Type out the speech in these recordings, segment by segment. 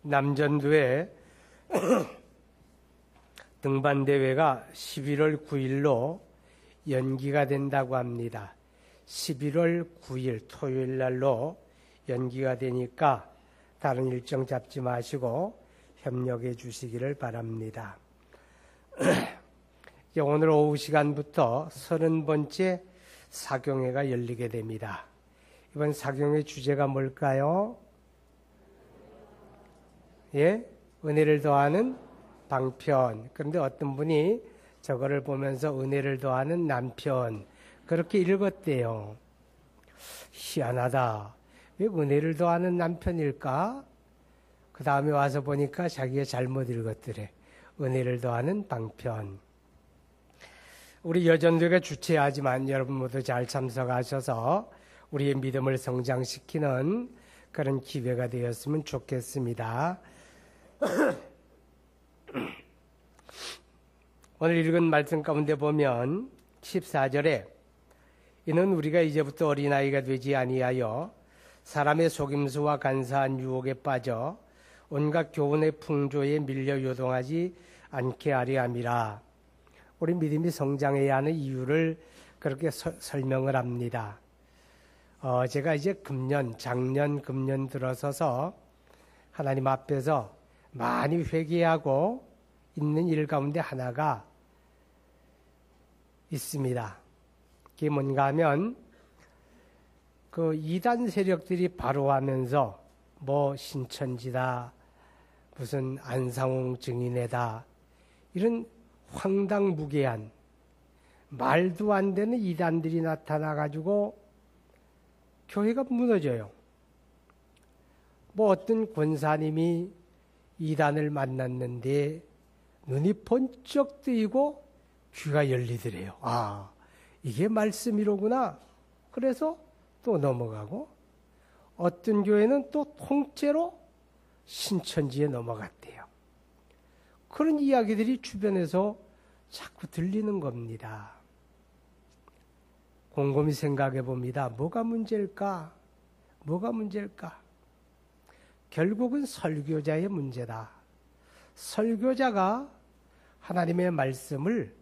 남전도의 등반대회가 11월 9일로 연기가 된다고 합니다. 11월 9일 토요일 날로 연기가 되니까 다른 일정 잡지 마시고 협력해 주시기를 바랍니다. 오늘 오후 시간부터 30번째 사경회가 열리게 됩니다. 이번 사경회 주제가 뭘까요? 예? 은혜를 더하는 방편. 그런데 어떤 분이 저거를 보면서 은혜를 더하는 남편 그렇게 읽었대요. 희한하다. 왜 은혜를 더하는 남편일까? 그 다음에 와서 보니까 자기가 잘못 읽었더래. 은혜를 더하는 방편. 우리 여전도가 주최하지만 여러분 모두 잘 참석하셔서 우리의 믿음을 성장시키는 그런 기회가 되었으면 좋겠습니다. 오늘 읽은 말씀 가운데 보면 14절에 이는 우리가 이제부터 어린아이가 되지 아니하여 사람의 속임수와 간사한 유혹에 빠져 온갖 교훈의 풍조에 밀려 요동하지 않게 하려 함이라. 우리 믿음이 성장해야 하는 이유를 그렇게 설명을 합니다. 제가 이제 작년 금년 들어서서 하나님 앞에서 많이 회개하고 있는 일 가운데 하나가 있습니다. 그게 뭔가 하면 그 이단 세력들이 바로하면서 뭐 신천지다, 무슨 안상홍 증인회다 이런 황당무계한 말도 안 되는 이단들이 나타나가지고 교회가 무너져요. 뭐 어떤 권사님이 이단을 만났는데 눈이 번쩍 뜨이고 귀가 열리더래요. 아, 이게 말씀이로구나. 그래서 또 넘어가고 어떤 교회는 또 통째로 신천지에 넘어갔대요. 그런 이야기들이 주변에서 자꾸 들리는 겁니다. 곰곰이 생각해 봅니다. 뭐가 문제일까? 뭐가 문제일까? 결국은 설교자의 문제다. 설교자가 하나님의 말씀을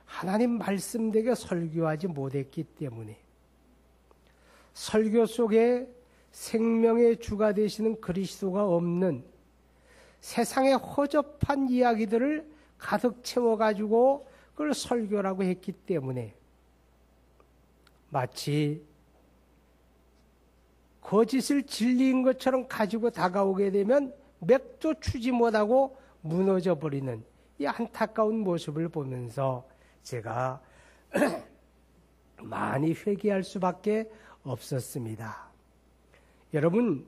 하나님 말씀되게 설교하지 못했기 때문에 설교 속에 생명의 주가 되시는 그리스도가 없는 세상의 허접한 이야기들을 가득 채워가지고 그걸 설교라고 했기 때문에 마치 거짓을 진리인 것처럼 가지고 다가오게 되면 맥도 추지 못하고 무너져 버리는 이 안타까운 모습을 보면서 제가 많이 회개할 수밖에 없었습니다. 여러분,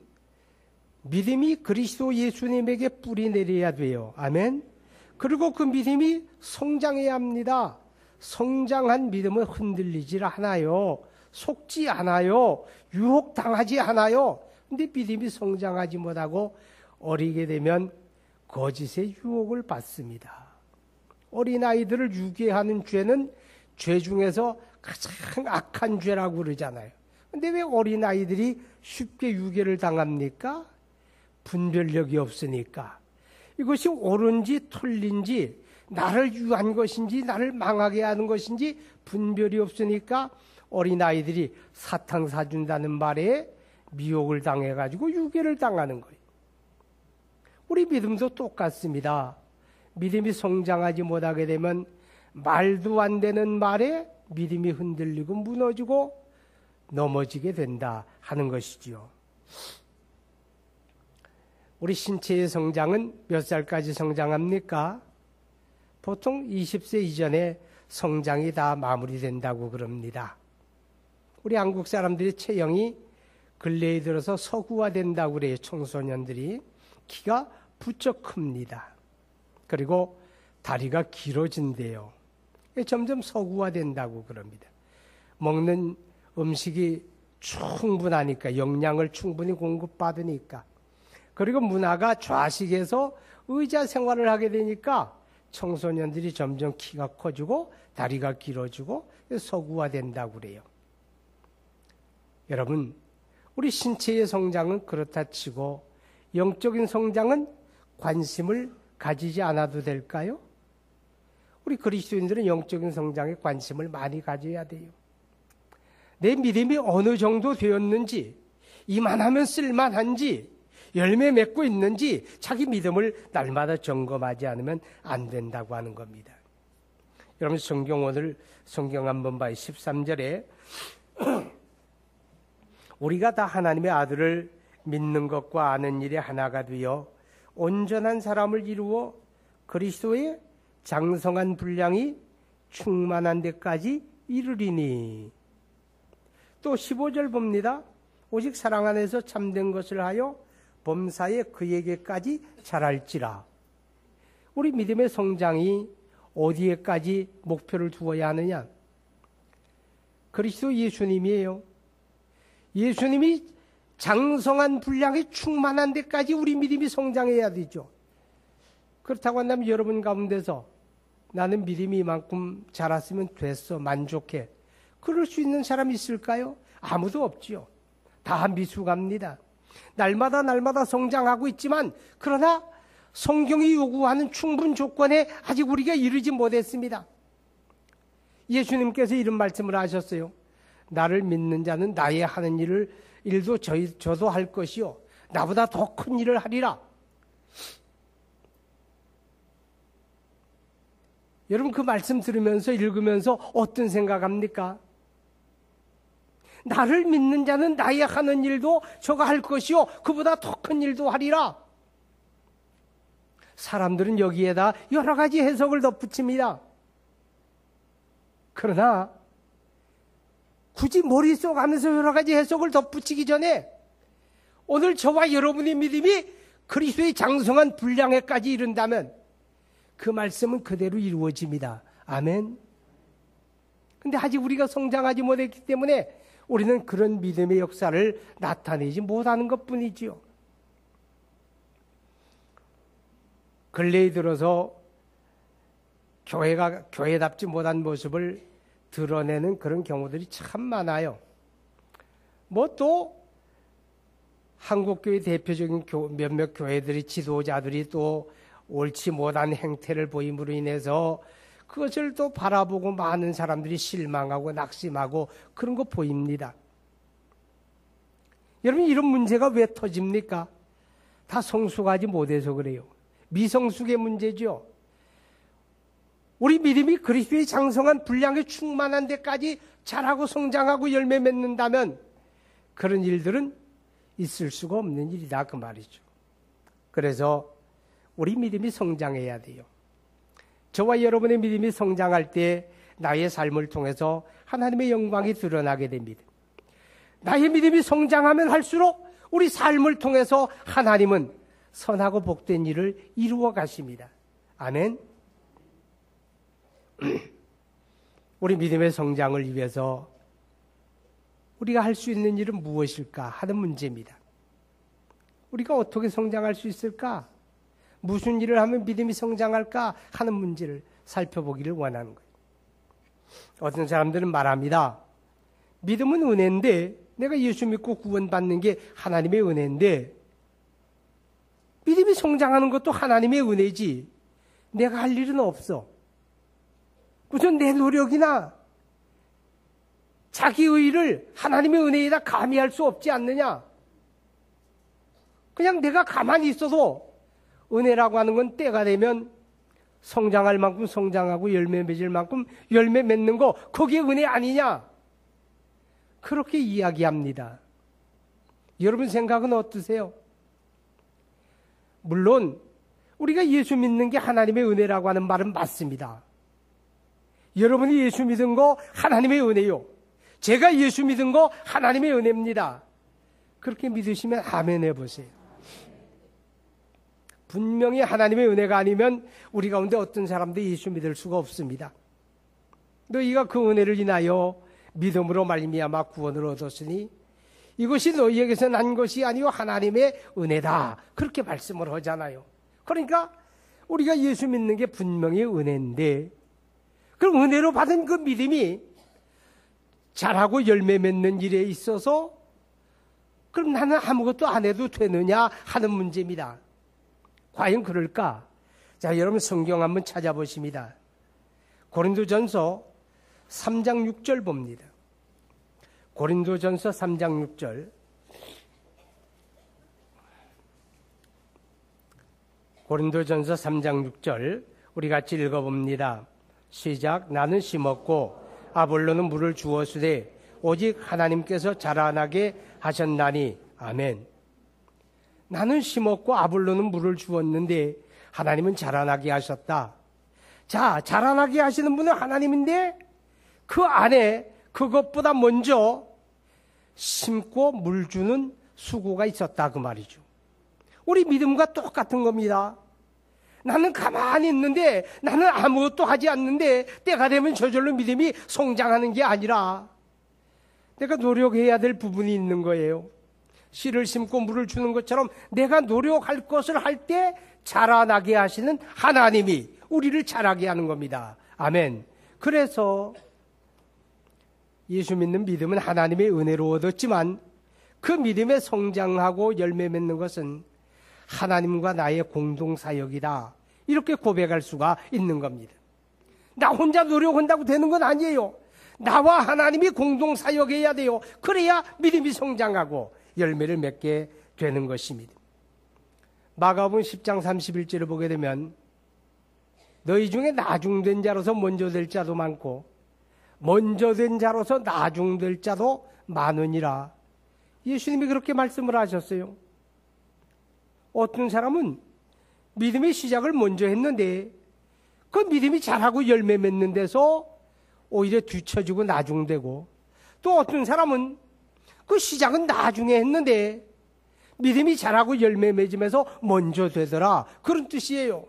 믿음이 그리스도 예수님에게 뿌리 내려야 돼요. 아멘. 그리고 그 믿음이 성장해야 합니다. 성장한 믿음은 흔들리질 않아요. 속지 않아요. 유혹당하지 않아요. 근데 믿음이 성장하지 못하고 어리게 되면 거짓의 유혹을 받습니다. 어린아이들을 유괴하는 죄는 죄 중에서 가장 악한 죄라고 그러잖아요. 근데 왜 어린아이들이 쉽게 유괴를 당합니까? 분별력이 없으니까. 이것이 옳은지 틀린지 나를 유한 것인지 나를 망하게 하는 것인지 분별이 없으니까 어린아이들이 사탕 사준다는 말에 미혹을 당해가지고 유괴를 당하는 거예요. 우리 믿음도 똑같습니다. 믿음이 성장하지 못하게 되면 말도 안 되는 말에 믿음이 흔들리고 무너지고 넘어지게 된다 하는 것이지요. 우리 신체의 성장은 몇 살까지 성장합니까? 보통 20세 이전에 성장이 다 마무리된다고 그럽니다. 우리 한국 사람들의 체형이 근래에 들어서 서구화된다고 그래요. 청소년들이 키가 부쩍 큽니다. 그리고 다리가 길어진대요. 점점 서구화된다고 그럽니다. 먹는 음식이 충분하니까, 영양을 충분히 공급받으니까. 그리고 문화가 좌식에서 의자 생활을 하게 되니까 청소년들이 점점 키가 커지고 다리가 길어지고 서구화된다고 그래요. 여러분, 우리 신체의 성장은 그렇다 치고 영적인 성장은 관심을 가지지 않아도 될까요? 우리 그리스도인들은 영적인 성장에 관심을 많이 가져야 돼요. 내 믿음이 어느 정도 되었는지, 이만하면 쓸만한지, 열매 맺고 있는지 자기 믿음을 날마다 점검하지 않으면 안 된다고 하는 겁니다. 여러분, 오늘 성경 한번 봐요. 13절에 우리가 다 하나님의 아들을 믿는 것과 아는 일에 하나가 되어 온전한 사람을 이루어 그리스도의 장성한 분량이 충만한 데까지 이르리니. 또 15절 봅니다. 오직 사랑 안에서 참된 것을 하여 범사에 그에게까지 자랄지라. 우리 믿음의 성장이 어디에까지 목표를 두어야 하느냐? 그리스도 예수님이에요. 예수님이 장성한 분량이 충만한 데까지 우리 믿음이 성장해야 되죠. 그렇다고 한다면 여러분 가운데서 나는 믿음이 이만큼 자랐으면 됐어, 만족해, 그럴 수 있는 사람이 있을까요? 아무도 없지요. 다 미숙합니다. 날마다 성장하고 있지만 그러나 성경이 요구하는 충분 조건에 아직 우리가 이르지 못했습니다. 예수님께서 이런 말씀을 하셨어요. 나를 믿는 자는 나의 하는 일도 저도 할 것이요 나보다 더 큰 일을 하리라. 여러분, 그 말씀 들으면서 읽으면서 어떤 생각합니까? 나를 믿는 자는 나의 하는 일도 저가 할 것이요 그보다 더 큰 일도 하리라. 사람들은 여기에다 여러 가지 해석을 덧붙입니다. 그러나 굳이 머릿속 안에서 여러 가지 해석을 덧붙이기 전에 오늘 저와 여러분의 믿음이 그리스도의 장성한 분량에까지 이른다면 그 말씀은 그대로 이루어집니다. 아멘. 근데 아직 우리가 성장하지 못했기 때문에 우리는 그런 믿음의 역사를 나타내지 못하는 것뿐이지요. 근래에 들어서 교회답지 못한 모습을 드러내는 그런 경우들이 참 많아요. 또 한국교회 대표적인 몇몇 교회들이 지도자들이 또 옳지 못한 행태를 보임으로 인해서 그것을 또 바라보고 많은 사람들이 실망하고 낙심하고 그런 거 보입니다. 여러분, 이런 문제가 왜 터집니까? 다 성숙하지 못해서 그래요. 미성숙의 문제죠. 우리 믿음이 그리스도의 장성한 분량에 충만한 데까지 자라고 성장하고 열매 맺는다면 그런 일들은 있을 수가 없는 일이다, 그 말이죠. 그래서 우리 믿음이 성장해야 돼요. 저와 여러분의 믿음이 성장할 때 나의 삶을 통해서 하나님의 영광이 드러나게 됩니다. 나의 믿음이 성장하면 할수록 우리 삶을 통해서 하나님은 선하고 복된 일을 이루어 가십니다. 아멘. 우리 믿음의 성장을 위해서 우리가 할 수 있는 일은 무엇일까 하는 문제입니다. 우리가 어떻게 성장할 수 있을까? 무슨 일을 하면 믿음이 성장할까 하는 문제를 살펴보기를 원하는 거예요. 어떤 사람들은 말합니다. 믿음은 은혜인데, 내가 예수 믿고 구원받는 게 하나님의 은혜인데 믿음이 성장하는 것도 하나님의 은혜지 내가 할 일은 없어. 무슨 내 노력이나 자기 의의를 하나님의 은혜에다 가미할 수 없지 않느냐? 그냥 내가 가만히 있어도 은혜라고 하는 건 때가 되면 성장할 만큼 성장하고 열매 맺을 만큼 열매 맺는 거, 그게 은혜 아니냐? 그렇게 이야기합니다. 여러분 생각은 어떠세요? 물론 우리가 예수 믿는 게 하나님의 은혜라고 하는 말은 맞습니다. 여러분이 예수 믿은 거 하나님의 은혜요. 제가 예수 믿은 거 하나님의 은혜입니다. 그렇게 믿으시면 아멘 해보세요. 분명히 하나님의 은혜가 아니면 우리 가운데 어떤 사람도 예수 믿을 수가 없습니다. 너희가 그 은혜를 인하여 믿음으로 말미암아 구원을 얻었으니 이것이 너희에게서 난 것이 아니요 하나님의 은혜다. 그렇게 말씀을 하잖아요. 그러니까 우리가 예수 믿는 게 분명히 은혜인데, 그럼 은혜로 받은 그 믿음이 자라고 열매 맺는 일에 있어서 그럼 나는 아무것도 안 해도 되느냐 하는 문제입니다. 과연 그럴까? 자, 여러분 성경 한번 찾아보십니다. 고린도전서 3장 6절 봅니다. 고린도전서 3장 6절. 고린도전서 3장 6절 우리 같이 읽어봅니다. 시작. 나는 심었고 아볼로는 물을 주었으되 오직 하나님께서 자라나게 하셨나니. 아멘. 나는 심었고 아볼로는 물을 주었는데 하나님은 자라나게 하셨다. 자, 자라나게 하시는 분은 하나님인데 그 안에 그것보다 먼저 심고 물 주는 수고가 있었다 그 말이죠. 우리 믿음과 똑같은 겁니다. 나는 가만히 있는데, 나는 아무것도 하지 않는데 때가 되면 저절로 믿음이 성장하는 게 아니라 내가 노력해야 될 부분이 있는 거예요. 씨를 심고 물을 주는 것처럼 내가 노력할 것을 할 때 자라나게 하시는 하나님이 우리를 자라게 하는 겁니다. 아멘. 그래서 예수 믿는 믿음은 하나님의 은혜로 얻었지만 그 믿음에 성장하고 열매 맺는 것은 하나님과 나의 공동사역이다. 이렇게 고백할 수가 있는 겁니다. 나 혼자 노력한다고 되는 건 아니에요. 나와 하나님이 공동사역해야 돼요. 그래야 믿음이 성장하고 열매를 맺게 되는 것입니다. 마가복음 10장 31절을 보게 되면 너희 중에 나중된 자로서 먼저 될 자도 많고 먼저 된 자로서 나중될 자도 많으니라. 예수님이 그렇게 말씀을 하셨어요. 어떤 사람은 믿음의 시작을 먼저 했는데 그 믿음이 자라고 열매 맺는 데서 오히려 뒤처지고 나중되고, 또 어떤 사람은 그 시작은 나중에 했는데 믿음이 자라고 열매 맺으면서 먼저 되더라. 그런 뜻이에요.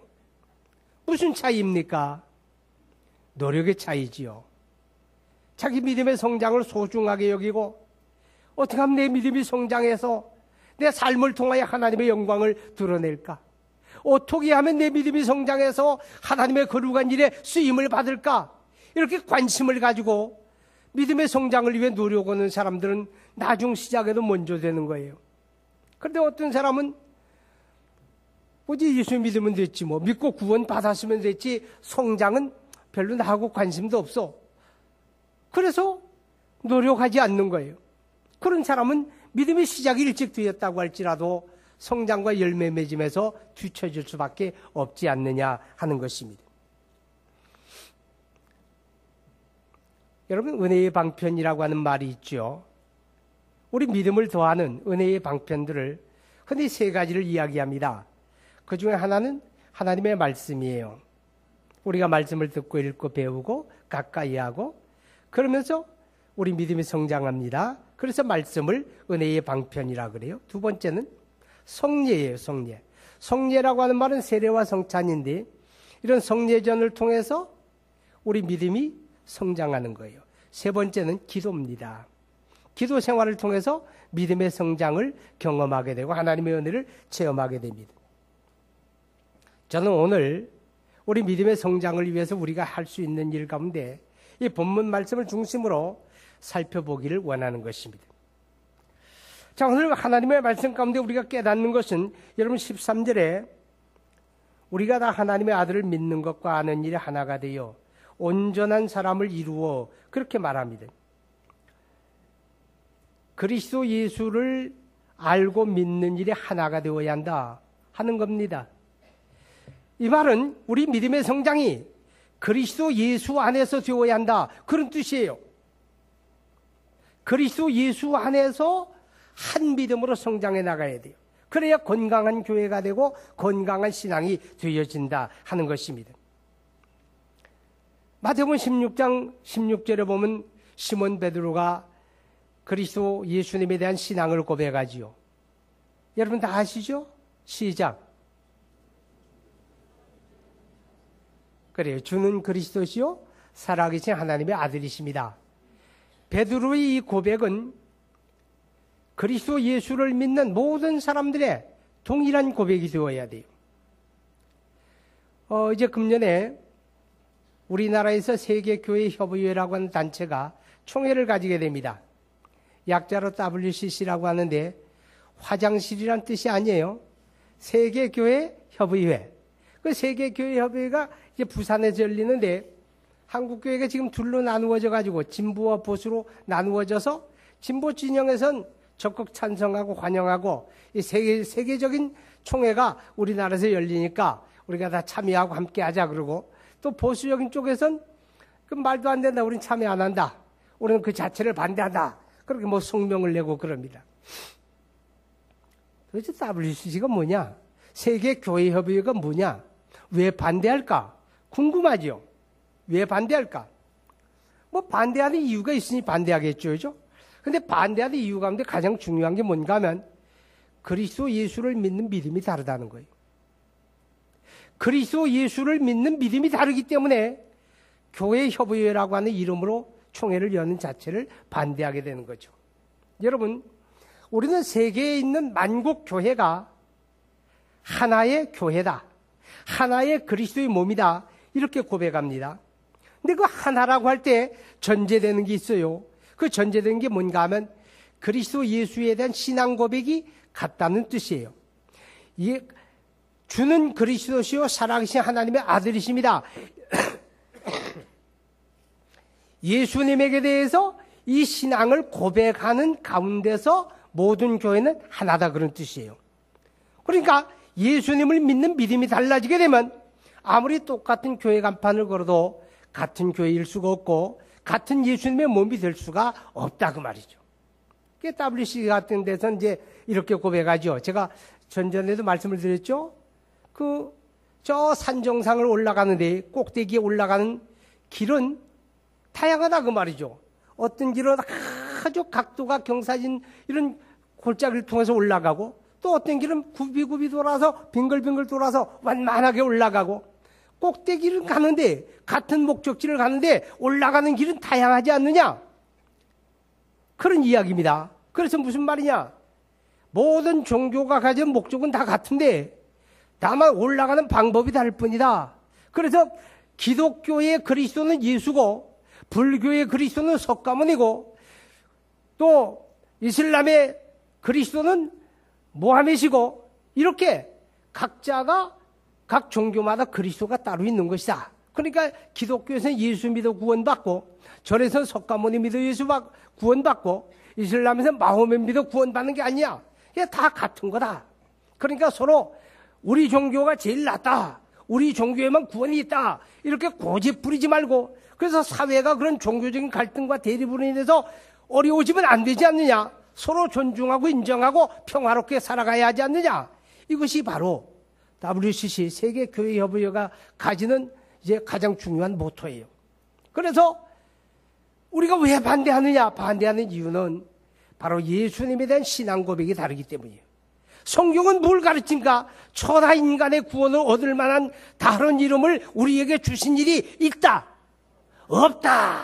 무슨 차이입니까? 노력의 차이지요. 자기 믿음의 성장을 소중하게 여기고 어떻게 하면 내 믿음이 성장해서 내 삶을 통하여 하나님의 영광을 드러낼까? 어떻게 하면 내 믿음이 성장해서 하나님의 거룩한 일에 쓰임을 받을까? 이렇게 관심을 가지고 믿음의 성장을 위해 노력하는 사람들은 나중 시작에도 먼저 되는 거예요. 그런데 어떤 사람은 뭐지, 예수 믿으면 됐지, 뭐 믿고 구원 받았으면 됐지, 성장은 별로 나하고 관심도 없어. 그래서 노력하지 않는 거예요. 그런 사람은 믿음의 시작이 일찍 되었다고 할지라도 성장과 열매 맺음에서 뒤처질 수밖에 없지 않느냐 하는 것입니다. 여러분, 은혜의 방편이라고 하는 말이 있죠. 우리 믿음을 더하는 은혜의 방편들을 흔히 세 가지를 이야기합니다. 그 중에 하나는 하나님의 말씀이에요. 우리가 말씀을 듣고 읽고 배우고 가까이 하고 그러면서 우리 믿음이 성장합니다. 그래서 말씀을 은혜의 방편이라 그래요. 두 번째는 성례예요. 성례. 성례라고 하는 말은 세례와 성찬인데 이런 성례전을 통해서 우리 믿음이 성장하는 거예요. 세 번째는 기도입니다. 기도 생활을 통해서 믿음의 성장을 경험하게 되고 하나님의 은혜를 체험하게 됩니다. 저는 오늘 우리 믿음의 성장을 위해서 우리가 할 수 있는 일 가운데 이 본문 말씀을 중심으로 살펴보기를 원하는 것입니다. 자, 오늘 하나님의 말씀 가운데 우리가 깨닫는 것은 여러분 13절에 우리가 다 하나님의 아들을 믿는 것과 아는 일이 하나가 되어 온전한 사람을 이루어 그렇게 말합니다. 그리스도 예수를 알고 믿는 일이 하나가 되어야 한다 하는 겁니다. 이 말은 우리 믿음의 성장이 그리스도 예수 안에서 되어야 한다 그런 뜻이에요. 그리스도 예수 안에서 한 믿음으로 성장해 나가야 돼요. 그래야 건강한 교회가 되고 건강한 신앙이 되어진다 하는 것입니다. 마태복음 16장 16절에 보면 시몬 베드로가 그리스도 예수님에 대한 신앙을 고백하지요. 여러분 다 아시죠? 시작. 그래요. 주는 그리스도시요 살아계신 하나님의 아들이십니다. 베드로의 이 고백은 그리스도 예수를 믿는 모든 사람들의 동일한 고백이 되어야 돼요. 이제 금년에 우리나라에서 세계교회협의회라고 하는 단체가 총회를 가지게 됩니다. 약자로 WCC라고 하는데 화장실이란 뜻이 아니에요. 세계교회협의회. 그 세계교회협의회가 이제 부산에서 열리는데 한국교회가 지금 둘로 나누어져 가지고 진보와 보수로 나누어져서 진보 진영에선 적극 찬성하고 환영하고 이 세계적인 총회가 우리나라에서 열리니까 우리가 다 참여하고 함께 하자 그러고, 또 보수적인 쪽에선 그 말도 안 된다, 우린 참여 안 한다, 우리는 그 자체를 반대한다, 그렇게 뭐 성명을 내고 그럽니다. 도대체 WCC가 뭐냐? 세계교회협의회가 뭐냐? 왜 반대할까? 궁금하죠? 왜 반대할까? 뭐 반대하는 이유가 있으니 반대하겠죠, 그죠? 근데 반대하는 이유 가운데 가장 중요한 게 뭔가 하면 그리스도 예수를 믿는 믿음이 다르다는 거예요. 그리스도 예수를 믿는 믿음이 다르기 때문에 교회협의회라고 하는 이름으로 총회를 여는 자체를 반대하게 되는 거죠. 여러분, 우리는 세계에 있는 만국 교회가 하나의 교회다, 하나의 그리스도의 몸이다, 이렇게 고백합니다. 근데 그 하나라고 할 때 전제되는 게 있어요. 그 전제되는 게 뭔가 하면 그리스도 예수에 대한 신앙 고백이 같다는 뜻이에요. 주는 그리스도시요 살아계신 하나님의 아들이십니다. 예수님에게 대해서 이 신앙을 고백하는 가운데서 모든 교회는 하나다, 그런 뜻이에요. 그러니까 예수님을 믿는 믿음이 달라지게 되면 아무리 똑같은 교회 간판을 걸어도 같은 교회일 수가 없고 같은 예수님의 몸이 될 수가 없다, 그 말이죠. WC 같은 데서 이제 이렇게 고백하죠. 제가 전전에도 말씀을 드렸죠. 저 산 정상을 올라가는데 꼭대기에 올라가는 길은 다양하다, 그 말이죠. 어떤 길은 아주 각도가 경사진 이런 골짜기를 통해서 올라가고, 또 어떤 길은 굽이굽이 돌아서 빙글빙글 돌아서 완만하게 올라가고, 꼭대기를 가는데 같은 목적지를 가는데 올라가는 길은 다양하지 않느냐, 그런 이야기입니다. 그래서 무슨 말이냐, 모든 종교가 가진 목적은 다 같은데 다만 올라가는 방법이 다를 뿐이다. 그래서 기독교의 그리스도는 예수고 불교의 그리스도는 석가모니고 또 이슬람의 그리스도는 모하메시고, 이렇게 각자가 각 종교마다 그리스도가 따로 있는 것이다. 그러니까 기독교에서는 예수 믿어 구원받고, 절에서는 석가모니 믿어 예수 구원받고, 이슬람에서는 마호메 믿어 구원받는 게 아니야. 이게 다 같은 거다. 그러니까 서로 우리 종교가 제일 낫다, 우리 종교에만 구원이 있다, 이렇게 고집 부리지 말고, 그래서 사회가 그런 종교적인 갈등과 대립으로 인해서 어려워지면 안 되지 않느냐, 서로 존중하고 인정하고 평화롭게 살아가야 하지 않느냐, 이것이 바로 WCC 세계교회협의회가 가지는 이제 가장 중요한 모토예요. 그래서 우리가 왜 반대하느냐, 반대하는 이유는 바로 예수님에 대한 신앙 고백이 다르기 때문이에요. 성경은 뭘 가르친가? 천하 인간의 구원을 얻을 만한 다른 이름을 우리에게 주신 일이 있다? 없다.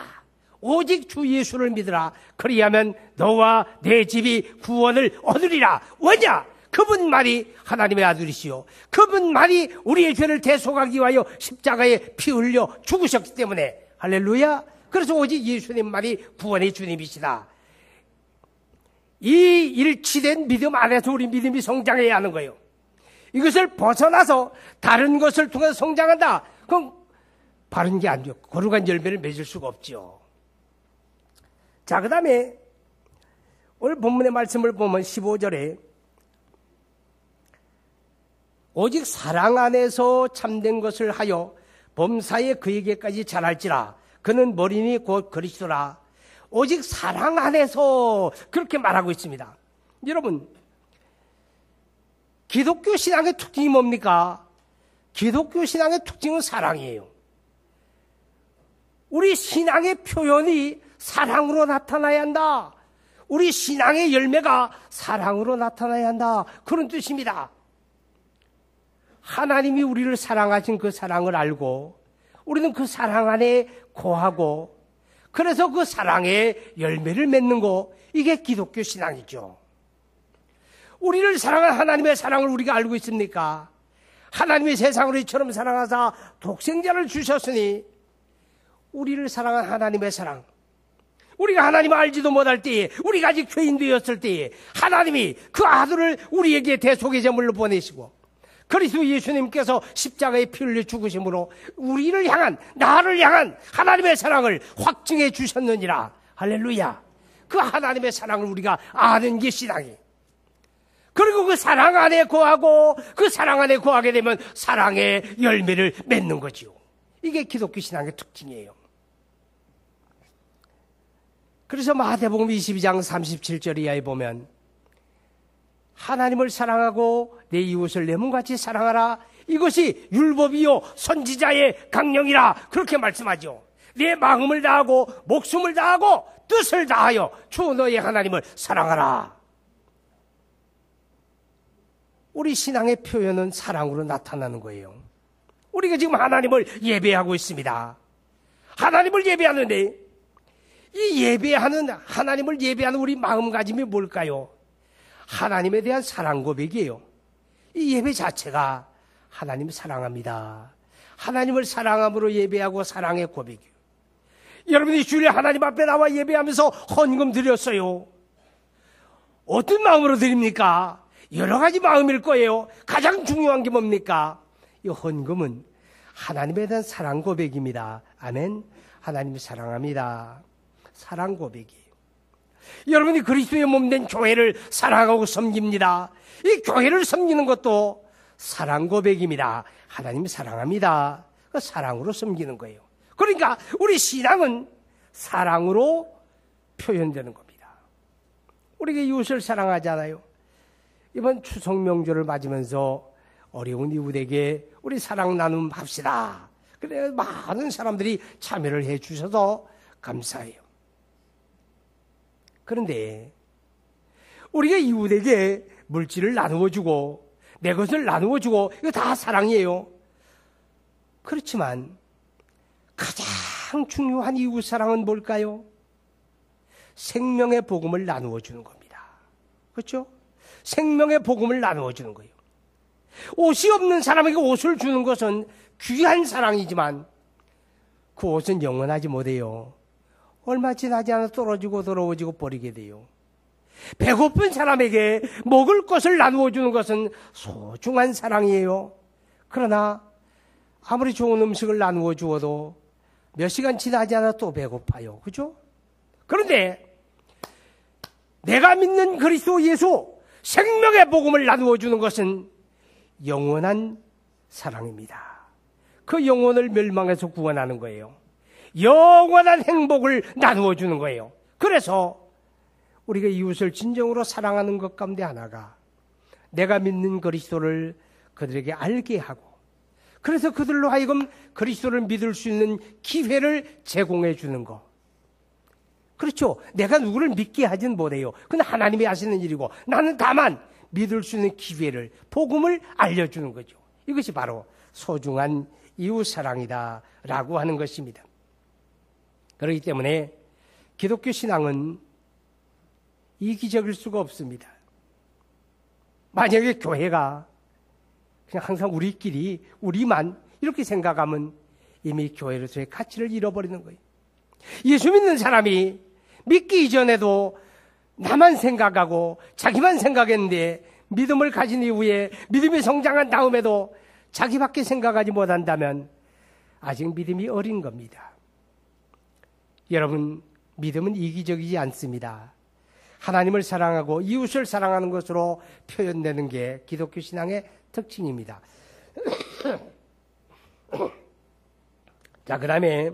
오직 주 예수를 믿으라. 그리하면 너와 내 집이 구원을 얻으리라. 왜냐? 그분만이 하나님의 아들이시요, 그분만이 우리의 죄를 대속하기 위하여 십자가에 피 흘려 죽으셨기 때문에, 할렐루야. 그래서 오직 예수님만이 구원의 주님이시다. 이 일치된 믿음 안에서 우리 믿음이 성장해야 하는 거예요. 이것을 벗어나서 다른 것을 통해서 성장한다, 그럼 바른 게 안 돼요. 거룩한 열매를 맺을 수가 없죠. 자, 그 다음에 오늘 본문의 말씀을 보면 15절에 오직 사랑 안에서 참된 것을 하여 범사에 그에게까지 잘할지라. 그는 머리니 곧 그리스도라. 오직 사랑 안에서, 그렇게 말하고 있습니다. 여러분, 기독교 신앙의 특징이 뭡니까? 기독교 신앙의 특징은 사랑이에요. 우리 신앙의 표현이 사랑으로 나타나야 한다. 우리 신앙의 열매가 사랑으로 나타나야 한다, 그런 뜻입니다. 하나님이 우리를 사랑하신 그 사랑을 알고 우리는 그 사랑 안에 거하고, 그래서 그 사랑의 열매를 맺는 거, 이게 기독교 신앙이죠. 우리를 사랑한 하나님의 사랑을 우리가 알고 있습니까? 하나님이 세상을 이처럼 사랑하사 독생자를 주셨으니 우리를 사랑한 하나님의 사랑, 우리가 하나님을 알지도 못할 때에, 우리가 아직 죄인되었을 때에 하나님이 그 아들을 우리에게 대속의 제물로 보내시고 그리스도 예수님께서 십자가에 피 흘려 죽으심으로 우리를 향한, 나를 향한 하나님의 사랑을 확증해 주셨느니라. 할렐루야. 그 하나님의 사랑을 우리가 아는 게 신앙이에요. 그리고 그 사랑 안에 거하고 그 사랑 안에 거하게 되면 사랑의 열매를 맺는 거지요. 이게 기독교 신앙의 특징이에요. 그래서 마태복음 22장 37절 이하에 보면 하나님을 사랑하고 내 이웃을 내 몸같이 사랑하라. 이것이 율법이요 선지자의 강령이라. 그렇게 말씀하죠. 내 마음을 다하고 목숨을 다하고 뜻을 다하여 주 너의 하나님을 사랑하라. 우리 신앙의 표현은 사랑으로 나타나는 거예요. 우리가 지금 하나님을 예배하고 있습니다. 하나님을 예배하는데 이 예배하는, 하나님을 예배하는 우리 마음가짐이 뭘까요? 하나님에 대한 사랑 고백이에요. 이 예배 자체가 하나님을 사랑합니다. 하나님을 사랑함으로 예배하고 사랑의 고백이에요. 여러분이 주일에 하나님 앞에 나와 예배하면서 헌금 드렸어요. 어떤 마음으로 드립니까? 여러 가지 마음일 거예요. 가장 중요한 게 뭡니까? 이 헌금은 하나님에 대한 사랑 고백입니다. 아멘. 하나님을 사랑합니다. 사랑 고백이에요. 여러분이 그리스도의 몸된 교회를 사랑하고 섬깁니다. 이 교회를 섬기는 것도 사랑 고백입니다. 하나님을 사랑합니다. 그 사랑으로 섬기는 거예요. 그러니까 우리 신앙은 사랑으로 표현되는 겁니다. 우리가 이웃을 사랑하잖아요. 이번 추석 명절을 맞으면서 어려운 이웃에게 우리 사랑 나눔 합시다. 그래 많은 사람들이 참여를 해 주셔서 감사해요. 그런데 우리가 이웃에게 물질을 나누어 주고 내 것을 나누어 주고 이거 다 사랑이에요. 그렇지만 가장 중요한 이웃 사랑은 뭘까요? 생명의 복음을 나누어 주는 겁니다. 그렇죠? 생명의 복음을 나누어 주는 거예요. 옷이 없는 사람에게 옷을 주는 것은 귀한 사랑이지만 그 옷은 영원하지 못해요. 얼마 지나지 않아 떨어지고 더러워지고 버리게 돼요. 배고픈 사람에게 먹을 것을 나누어 주는 것은 소중한 사랑이에요. 그러나 아무리 좋은 음식을 나누어 주어도 몇 시간 지나지 않아 또 배고파요. 그죠? 그런데 내가 믿는 그리스도 예수 생명의 복음을 나누어 주는 것은 영원한 사랑입니다. 그 영혼을 멸망해서 구원하는 거예요. 영원한 행복을 나누어 주는 거예요. 그래서 우리가 이웃을 진정으로 사랑하는 것 가운데 하나가 내가 믿는 그리스도를 그들에게 알게 하고 그래서 그들로 하여금 그리스도를 믿을 수 있는 기회를 제공해 주는 것. 그렇죠. 내가 누구를 믿게 하진 못해요. 그건 하나님이 하시는 일이고 나는 다만 믿을 수 있는 기회를, 복음을 알려주는 거죠. 이것이 바로 소중한 이웃사랑이다라고 하는 것입니다. 그렇기 때문에 기독교 신앙은 이기적일 수가 없습니다. 만약에 교회가 그냥 항상 우리끼리, 우리만 이렇게 생각하면 이미 교회로서의 가치를 잃어버리는 거예요. 예수 믿는 사람이 믿기 이전에도 나만 생각하고 자기만 생각했는데 믿음을 가진 이후에 믿음이 성장한 다음에도 자기밖에 생각하지 못한다면 아직 믿음이 어린 겁니다. 여러분, 믿음은 이기적이지 않습니다. 하나님을 사랑하고 이웃을 사랑하는 것으로 표현되는 게 기독교 신앙의 특징입니다. 자, 그 다음에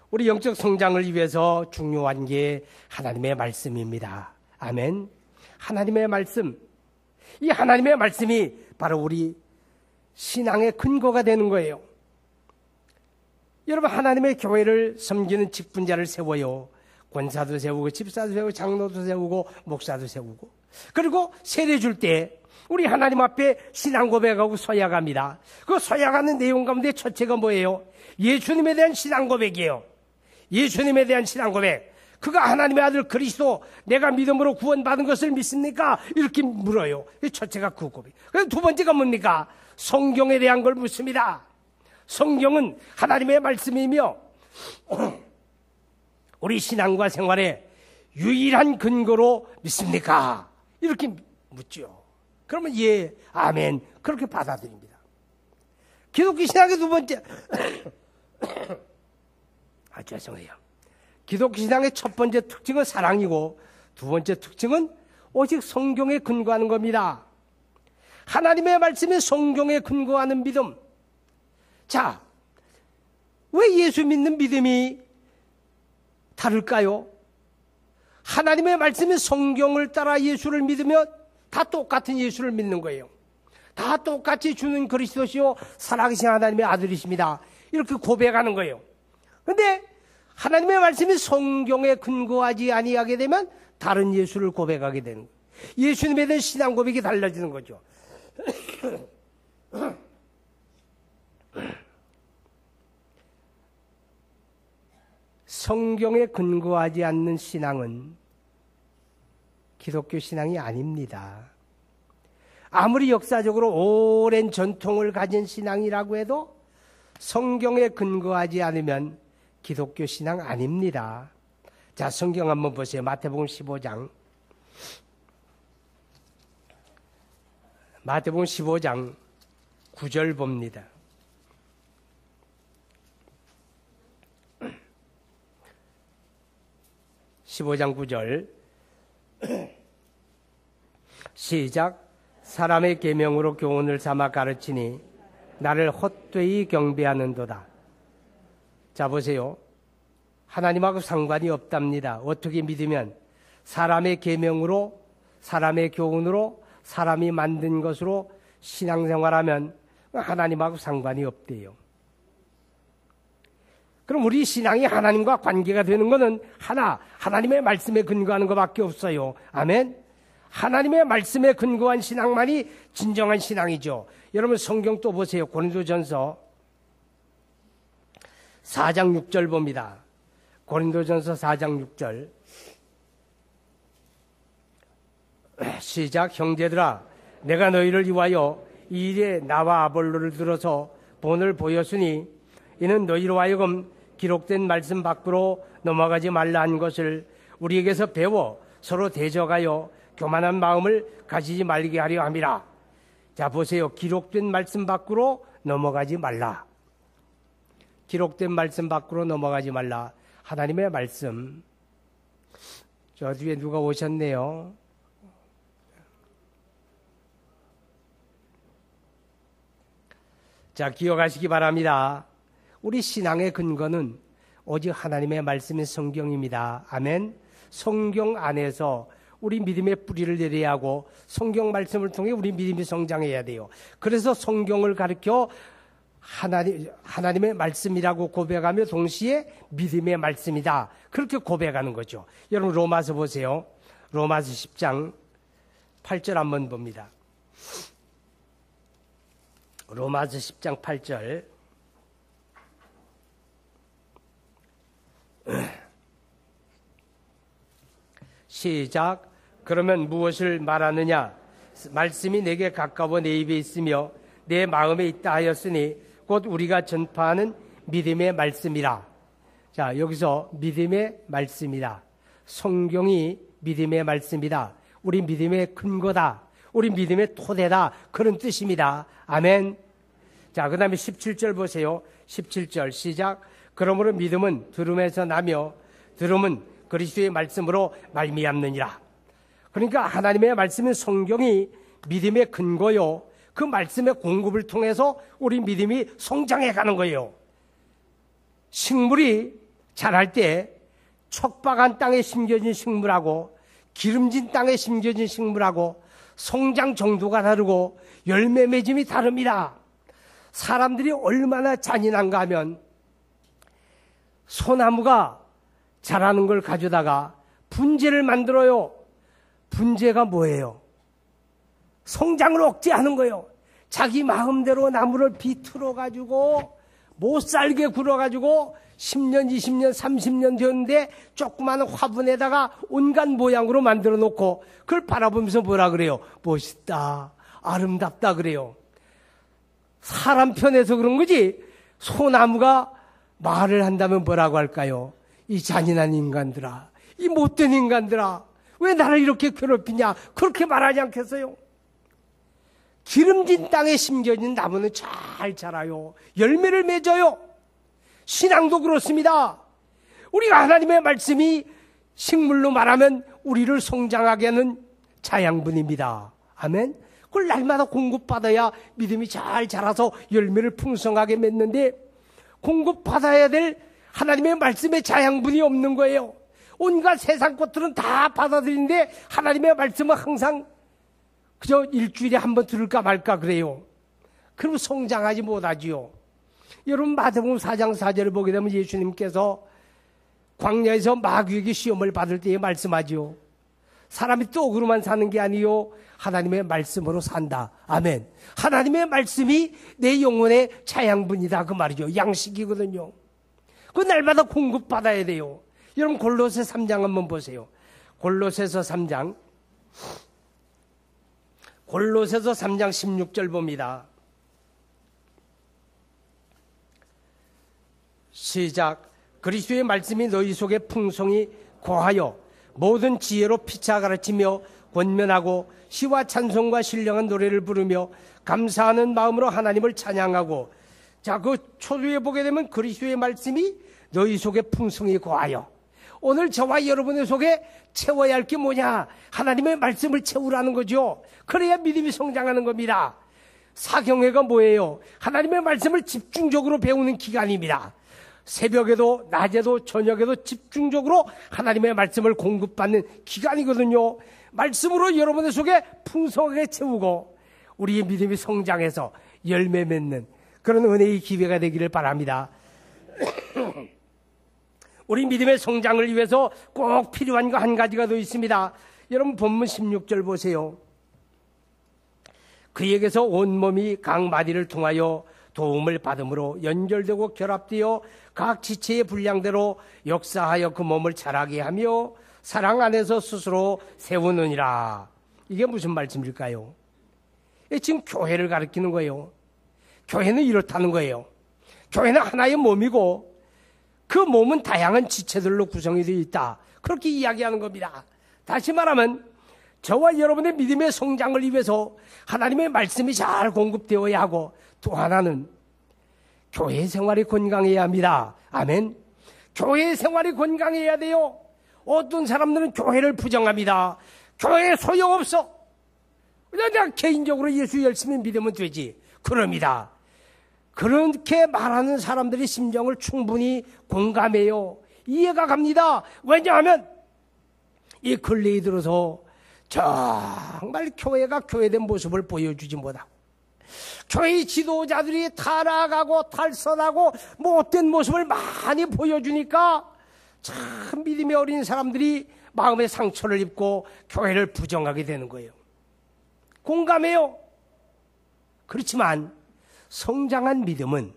우리 영적 성장을 위해서 중요한 게 하나님의 말씀입니다. 아멘. 하나님의 말씀. 이 하나님의 말씀이 바로 우리 신앙의 근거가 되는 거예요. 여러분, 하나님의 교회를 섬기는 직분자를 세워요. 권사도 세우고 집사도 세우고 장로도 세우고 목사도 세우고 그리고 세례 줄 때 우리 하나님 앞에 신앙 고백하고 서약합니다. 그 서약하는 내용 가운데 첫째가 뭐예요? 예수님에 대한 신앙 고백이에요. 예수님에 대한 신앙 고백. 그가 하나님의 아들 그리스도 내가 믿음으로 구원받은 것을 믿습니까? 이렇게 물어요. 첫째가 그 고백. 그래서 두 번째가 뭡니까? 성경에 대한 걸 묻습니다. 성경은 하나님의 말씀이며 우리 신앙과 생활에 유일한 근거로 믿습니까? 이렇게 묻죠. 그러면 예, 아멘, 그렇게 받아들입니다. 기독교 신앙의 두 번째 죄송해요. 기독교 신앙의 첫 번째 특징은 사랑이고 두 번째 특징은 오직 성경에 근거하는 겁니다. 하나님의 말씀이 성경에 근거하는 믿음. 자, 왜 예수 믿는 믿음이 다를까요? 하나님의 말씀이 성경을 따라 예수를 믿으면 다 똑같은 예수를 믿는 거예요. 다 똑같이 주는 그리스도시요 살아계신 하나님의 아들이십니다. 이렇게 고백하는 거예요. 그런데 하나님의 말씀이 성경에 근거하지 아니하게 되면 다른 예수를 고백하게 되는 거예요. 예수님에 대한 신앙 고백이 달라지는 거죠. 성경에 근거하지 않는 신앙은 기독교 신앙이 아닙니다. 아무리 역사적으로 오랜 전통을 가진 신앙이라고 해도 성경에 근거하지 않으면 기독교 신앙 아닙니다. 자, 성경 한번 보세요. 마태복음 15장. 마태복음 15장 9절 봅니다. (15장 9절) 시작. 사람의 계명으로 교훈을 삼아 가르치니 나를 헛되이 경배하는도다. 자, 보세요. 하나님하고 상관이 없답니다. 어떻게 믿으면 사람의 계명으로, 사람의 교훈으로, 사람이 만든 것으로 신앙생활하면 하나님하고 상관이 없대요. 그럼 우리 신앙이 하나님과 관계가 되는 것은 하나님의 말씀에 근거하는 것밖에 없어요. 아멘. 하나님의 말씀에 근거한 신앙만이 진정한 신앙이죠. 여러분 성경 또 보세요. 고린도전서 4장 6절 봅니다. 고린도전서 4장 6절. 시작. 형제들아, 내가 너희를 위하여 이 일에 나와 아볼로를 들어서 본을 보였으니 이는 너희로 하여금 기록된 말씀 밖으로 넘어가지 말라 한 것을 우리에게서 배워 서로 대적하여 교만한 마음을 가지지 말게 하려 함이라. 자, 보세요. 기록된 말씀 밖으로 넘어가지 말라. 기록된 말씀 밖으로 넘어가지 말라. 하나님의 말씀. 저 뒤에 누가 오셨네요. 자, 기억하시기 바랍니다. 우리 신앙의 근거는 오직 하나님의 말씀인 성경입니다. 아멘. 성경 안에서 우리 믿음의 뿌리를 내려야 하고 성경 말씀을 통해 우리 믿음이 성장해야 돼요. 그래서 성경을 가르쳐 하나님의 말씀이라고 고백하며 동시에 믿음의 말씀이다. 그렇게 고백하는 거죠. 여러분 로마서 보세요. 로마서 10장 8절 한번 봅니다. 로마서 10장 8절. 시작. 그러면 무엇을 말하느냐? 말씀이 내게 가까워 내 입에 있으며 내 마음에 있다 하였으니 곧 우리가 전파하는 믿음의 말씀이라. 자, 여기서 믿음의 말씀이다. 성경이 믿음의 말씀이다. 우리 믿음의 근거다. 우리 믿음의 토대다. 그런 뜻입니다. 아멘. 자, 그 다음에 17절 보세요. 17절 시작. 그러므로 믿음은 들음에서 나며 들음은 그리스도의 말씀으로 말미암느니라. 그러니까 하나님의 말씀은 성경이 믿음의 근거요. 그 말씀의 공급을 통해서 우리 믿음이 성장해 가는 거예요. 식물이 자랄 때 척박한 땅에 심겨진 식물하고 기름진 땅에 심겨진 식물하고 성장 정도가 다르고 열매 맺음이 다릅니다. 사람들이 얼마나 잔인한가 하면 소나무가 자라는 걸 가져다가 분재를 만들어요. 분재가 뭐예요? 성장을 억제하는 거예요. 자기 마음대로 나무를 비틀어가지고 못 살게 굴어가지고 10년, 20년, 30년 되었는데 조그마한 화분에다가 온갖 모양으로 만들어 놓고 그걸 바라보면서 뭐라 그래요? 멋있다, 아름답다 그래요. 사람 편에서 그런 거지. 소나무가 말을 한다면 뭐라고 할까요? 이 잔인한 인간들아, 이 못된 인간들아, 왜 나를 이렇게 괴롭히냐? 그렇게 말하지 않겠어요? 기름진 땅에 심겨진 나무는 잘 자라요. 열매를 맺어요. 신앙도 그렇습니다. 우리가 하나님의 말씀이 식물로 말하면 우리를 성장하게 하는 자양분입니다. 아멘. 그걸 날마다 공급받아야 믿음이 잘 자라서 열매를 풍성하게 맺는데, 공급받아야 될 하나님의 말씀의 자양분이 없는 거예요. 온갖 세상 것들은 다 받아들이는데 하나님의 말씀은 항상 그저 일주일에 한 번 들을까 말까 그래요. 그럼 성장하지 못하지요. 여러분, 마태복음 4장 4절을 보게 되면 예수님께서 광야에서 마귀에게 시험을 받을 때에 말씀하지요. 사람이 떡으로만 사는 게 아니요, 하나님의 말씀으로 산다. 아멘. 하나님의 말씀이 내 영혼의 자양분이다, 그 말이죠. 양식이거든요. 그 날마다 공급받아야 돼요. 여러분, 골로새 3장 한번 보세요. 골로새서 3장 16절 봅니다. 시작. 그리스도의 말씀이 너희 속에 풍성히 거하여 모든 지혜로 피차 가르치며 권면하고 시와 찬송과 신령한 노래를 부르며 감사하는 마음으로 하나님을 찬양하고. 자, 그 초두에 보게 되면 그리스도의 말씀이 너희 속에 풍성히 거하여. 오늘 저와 여러분의 속에 채워야 할 게 뭐냐? 하나님의 말씀을 채우라는 거죠. 그래야 믿음이 성장하는 겁니다. 사경회가 뭐예요? 하나님의 말씀을 집중적으로 배우는 기간입니다. 새벽에도 낮에도 저녁에도 집중적으로 하나님의 말씀을 공급받는 기간이거든요. 말씀으로 여러분의 속에 풍성하게 채우고 우리의 믿음이 성장해서 열매 맺는 그런 은혜의 기회가 되기를 바랍니다. 우리 믿음의 성장을 위해서 꼭 필요한 거 한 가지가 더 있습니다. 여러분, 본문 16절 보세요. 그에게서 온몸이 각 마디를 통하여 도움을 받음으로 연결되고 결합되어 각 지체의 분량대로 역사하여 그 몸을 자라게 하며 사랑 안에서 스스로 세우느니라. 이게 무슨 말씀일까요? 지금 교회를 가리키는 거예요. 교회는 이렇다는 거예요. 교회는 하나의 몸이고 그 몸은 다양한 지체들로 구성이 되어 있다. 그렇게 이야기하는 겁니다. 다시 말하면 저와 여러분의 믿음의 성장을 위해서 하나님의 말씀이 잘 공급되어야 하고, 또 하나는 교회 생활이 건강해야 합니다. 아멘. 교회 생활이 건강해야 돼요. 어떤 사람들은 교회를 부정합니다. 교회 소용없어. 내가 개인적으로 예수 열심히 믿으면 되지. 그럽니다. 그렇게 말하는 사람들의 심정을 충분히 공감해요. 이해가 갑니다. 왜냐하면 이 근래에 들어서 정말 교회가 교회된 모습을 보여주지 못하고, 교회 지도자들이 타락하고 탈선하고 못된 모습을 많이 보여주니까 참 믿음이 어린 사람들이 마음의 상처를 입고 교회를 부정하게 되는 거예요. 공감해요. 그렇지만 성장한 믿음은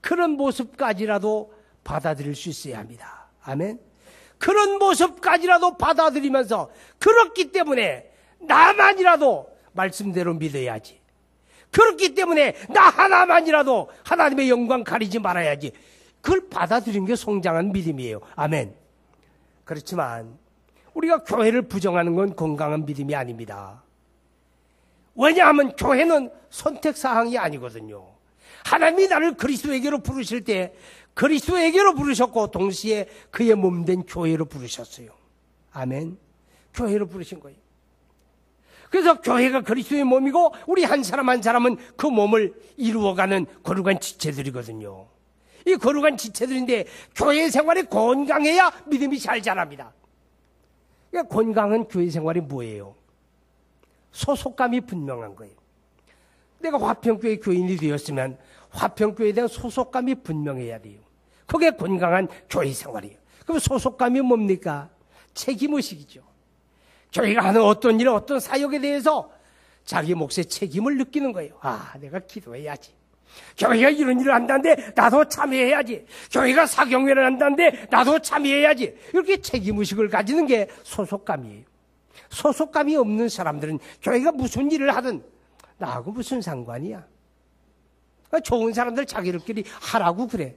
그런 모습까지라도 받아들일 수 있어야 합니다. 아멘. 그런 모습까지라도 받아들이면서, 그렇기 때문에 나만이라도 말씀대로 믿어야지. 그렇기 때문에 나 하나만이라도 하나님의 영광 가리지 말아야지. 그걸 받아들이는 게 성장한 믿음이에요. 아멘. 그렇지만 우리가 교회를 부정하는 건 건강한 믿음이 아닙니다. 왜냐하면 교회는 선택사항이 아니거든요. 하나님이 나를 그리스도에게로 부르실 때 그리스도에게로 부르셨고, 동시에 그의 몸된 교회로 부르셨어요. 아멘. 교회로 부르신 거예요. 그래서 교회가 그리스도의 몸이고 우리 한 사람 한 사람은 그 몸을 이루어가는 거룩한 지체들이거든요. 이 거룩한 지체들인데 교회 생활이 건강해야 믿음이 잘 자랍니다. 그러니까 건강한 교회 생활이 뭐예요? 소속감이 분명한 거예요. 내가 화평교회 교인이 되었으면 화평교회에 대한 소속감이 분명해야 돼요. 그게 건강한 교회 생활이에요. 그럼 소속감이 뭡니까? 책임의식이죠. 교회가 하는 어떤 일, 어떤 사역에 대해서 자기 몫의 책임을 느끼는 거예요. 아, 내가 기도해야지. 교회가 이런 일을 한다는데 나도 참여해야지. 교회가 사경회를 한다는데 나도 참여해야지. 이렇게 책임의식을 가지는 게 소속감이에요. 소속감이 없는 사람들은 교회가 무슨 일을 하든 나하고 무슨 상관이야. 좋은 사람들 자기들끼리 하라고 그래.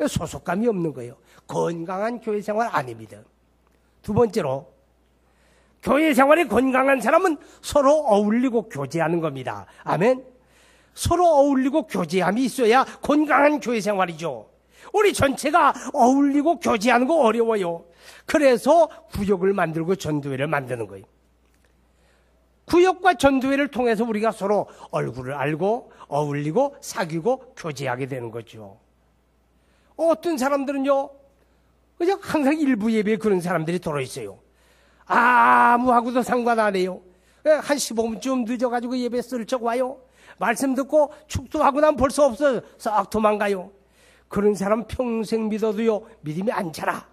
소속감이 없는 거예요. 건강한 교회 생활 아닙니다. 두 번째로, 교회 생활이 건강한 사람은 서로 어울리고 교제하는 겁니다. 아멘. 서로 어울리고 교제함이 있어야 건강한 교회 생활이죠. 우리 전체가 어울리고 교제하는 거 어려워요. 그래서 구역을 만들고 전도회를 만드는 거예요. 구역과 전도회를 통해서 우리가 서로 얼굴을 알고 어울리고 사귀고 교제하게 되는 거죠. 어떤 사람들은요, 그냥 항상 일부 예배에 그런 사람들이 들어있어요. 아무하고도 상관 안 해요. 한 15분쯤 늦어가지고 예배 슬쩍 와요. 말씀 듣고 축도하고 나면 벌써 없어서 싹 도망가요. 그런 사람 평생 믿어도요, 믿음이 안 자라.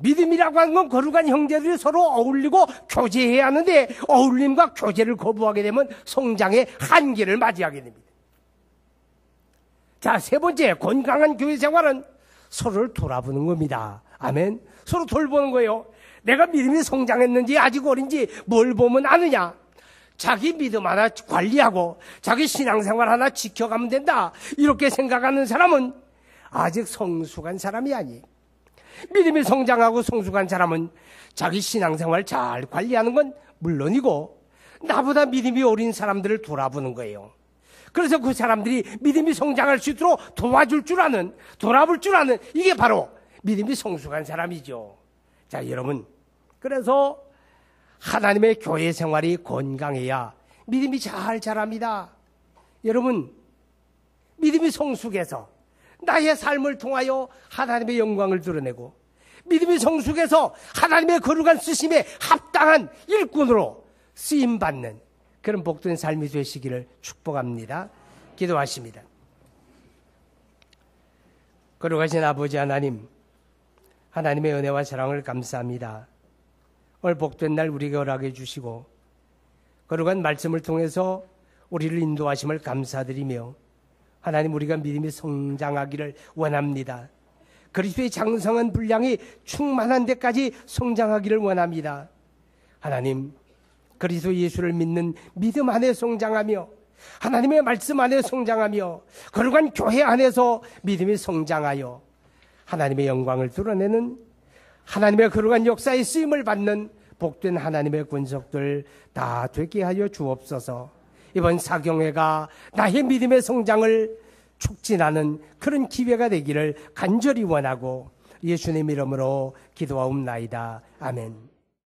믿음이라고 하는 건 거룩한 형제들이 서로 어울리고 교제해야 하는데, 어울림과 교제를 거부하게 되면 성장의 한계를 맞이하게 됩니다. 자, 세 번째, 건강한 교회 생활은 서로를 돌아보는 겁니다. 아멘. 서로 돌보는 거예요. 내가 믿음이 성장했는지 아직 어린지 뭘 보면 아느냐. 자기 믿음 하나 관리하고 자기 신앙생활 하나 지켜가면 된다, 이렇게 생각하는 사람은 아직 성숙한 사람이 아니에요. 믿음이 성장하고 성숙한 사람은 자기 신앙생활 잘 관리하는 건 물론이고 나보다 믿음이 어린 사람들을 돌아보는 거예요. 그래서 그 사람들이 믿음이 성장할 수 있도록 도와줄 줄 아는, 돌아볼 줄 아는, 이게 바로 믿음이 성숙한 사람이죠. 자, 여러분, 그래서 하나님의 교회 생활이 건강해야 믿음이 잘 자랍니다. 여러분, 믿음이 성숙해서 나의 삶을 통하여 하나님의 영광을 드러내고, 믿음이 성숙해서 하나님의 거룩한 쓰심에 합당한 일꾼으로 쓰임받는 그런 복된 삶이 되시기를 축복합니다. 기도하십니다. 거룩하신 아버지 하나님, 하나님의 은혜와 사랑을 감사합니다. 오늘 복된 날 우리에게 허락해 주시고 거룩한 말씀을 통해서 우리를 인도하심을 감사드리며, 하나님, 우리가 믿음이 성장하기를 원합니다. 그리스도의 장성한 분량이 충만한 데까지 성장하기를 원합니다. 하나님, 그리스도 예수를 믿는 믿음 안에 성장하며 하나님의 말씀 안에 성장하며 거룩한 교회 안에서 믿음이 성장하여 하나님의 영광을 드러내는, 하나님의 거룩한 역사의 쓰임을 받는 복된 하나님의 권속들 다 되게 하여 주옵소서. 이번 사경회가 나의 믿음의 성장을 촉진하는 그런 기회가 되기를 간절히 원하고 예수님 이름으로 기도하옵나이다. 아멘.